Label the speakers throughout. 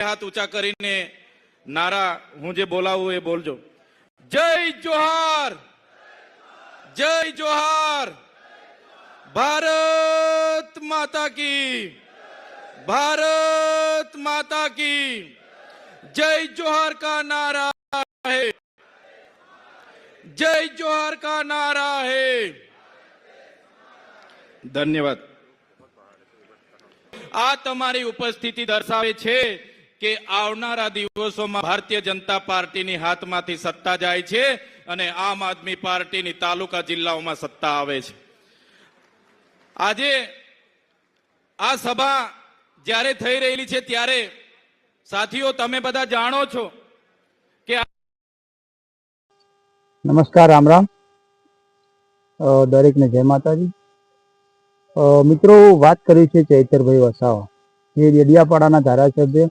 Speaker 1: हाथ ऊंचा करीने नारा हूँ जे बोलावू ए बोलजो। जय जोहार, जय जोहार, भारत माता की, भारत माता की जय जोहार का नारा है, जय जोहार का नारा है। धन्यवाद। आ तमारी उपस्थिति दर्शावे छे के आवनारा दिवसोमां भारतीय जनता पार्टीनी हाथमांथी सत्ता जाय छे अने आम आदमी पार्टीनी तालुका जिल्लाओमां सत्ता आवे छे। आजे आ सभा ज्यारे थई रहेली छे त्यारे साथीओ तमे बधा जाणो छो के
Speaker 2: नमस्कार, राम राम। दरेक ने जय माताजी। मित्रों, बात करी छे चैतरभाई वसावा, जे डेडियापाड़ाना धारासभ्य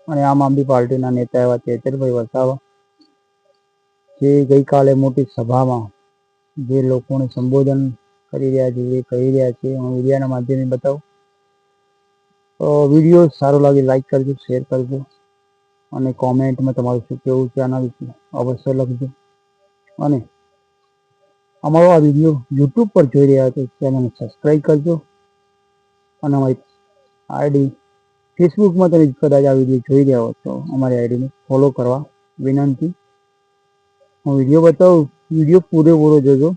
Speaker 2: અને આમ આદમી પાર્ટીના નેતા એવા ચૈતરભાઈ વસાવા, જે ગઈકાલે મોટી સભામાં જે લોકોને સંબોધન કરી રહ્યા છે, જે કહી રહ્યા છે, હું મીડિયાના માધ્યમે બતાવું। વિડીયો સારો લાગે લાઈક કરજો, શેર કરજો અને કોમેન્ટમાં તમારું શું કહેવું છે આના વિશે અવશ્ય લખજો। અને અમારો આ વિડીયો યુટ્યુબ પર જોઈ રહ્યા છો ચેનલને સબસ્ક્રાઈબ કરજો અને અમારી આઈડી फेसबुक में तमे कदाच आ विडियो જોઈ રહ્યા હો તો અમારી આઈડી ને ફોલો કરવા વિનંતી। હું વિડિયો બતાવું, વિડિયો પૂરેપૂરો જોજો।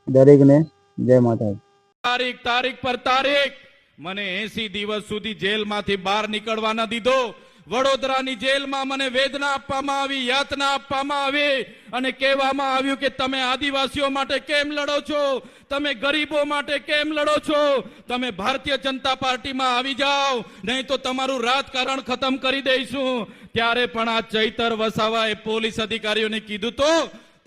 Speaker 2: દરેક ને જય માતાજી।
Speaker 1: तारीख तारीख पर तारीख मने 80 दिवस सुधी जेल मांथी बहार निकळवा न दीधो। वडोदरानी जेल में मने वेदना आपवामां आवी, यातना आपवामां आवी अने कहेवामां आव्युं के तमे आदिवासीओ माटे केम लड़ो छो, तमे गरीबो माटे केम लड़ो छो, तमे भारतीय जनता पार्टी में आवी जाओ, नहीं तो तमारुं राजकारण खत्म करी दईशुं। त्यारे पण आ चैतर वसावाए पोलीस अधिकारीओने कीधुं तो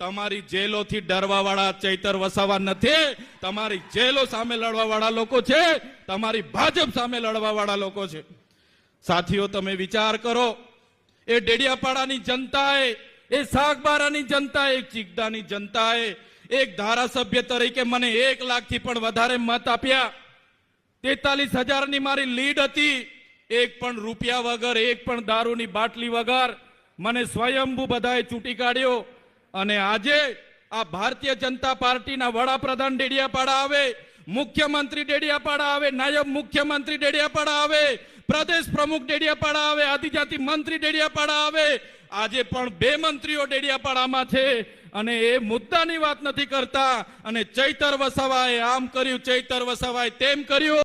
Speaker 1: तमारी जेलो थी डरवा वाळा चैतर वसावा नथी, तमारी जेलो सामे लड़वा वाळा लोको छे, तमारी भाजप सामे लड़वा वाळा लोको छे। साथियों, तमे विचार करो, ए डेडियापाड़ानी जनताए, ए सागबारानी जनताए, एक चीकदानी जनताए एक धारासभ्य तरीके मने 1 लाख थी पण वधारे मत आप्या। 43,000 नी मारी लीड हती। एक पण रूपिया वगर, एक पण दारूनी बाटली वगर मने स्वयंभू बधाए चूंटी काढ्यो। अने आजे आ भारतीय जनता पार्टीना वडाप्रधान डेडियापाड़ा आवे, मुख्यमंत्री डेडियापाड़ा आवे, नायब मुख्यमंत्री डेडियापाड़ा आवे, प्रदेश प्रमुख डेडियापाड़ा आवे, आदिजाति मंत्री डेडियापाड़ा आवे। आजे पण 2 मंत्रीओ डेडियापाड़ामां छे अने ए मुद्दानी वात नथी करता। अने चैतर वसावाए आम कर्युं, चैतर वसावाए तेम कर्युं।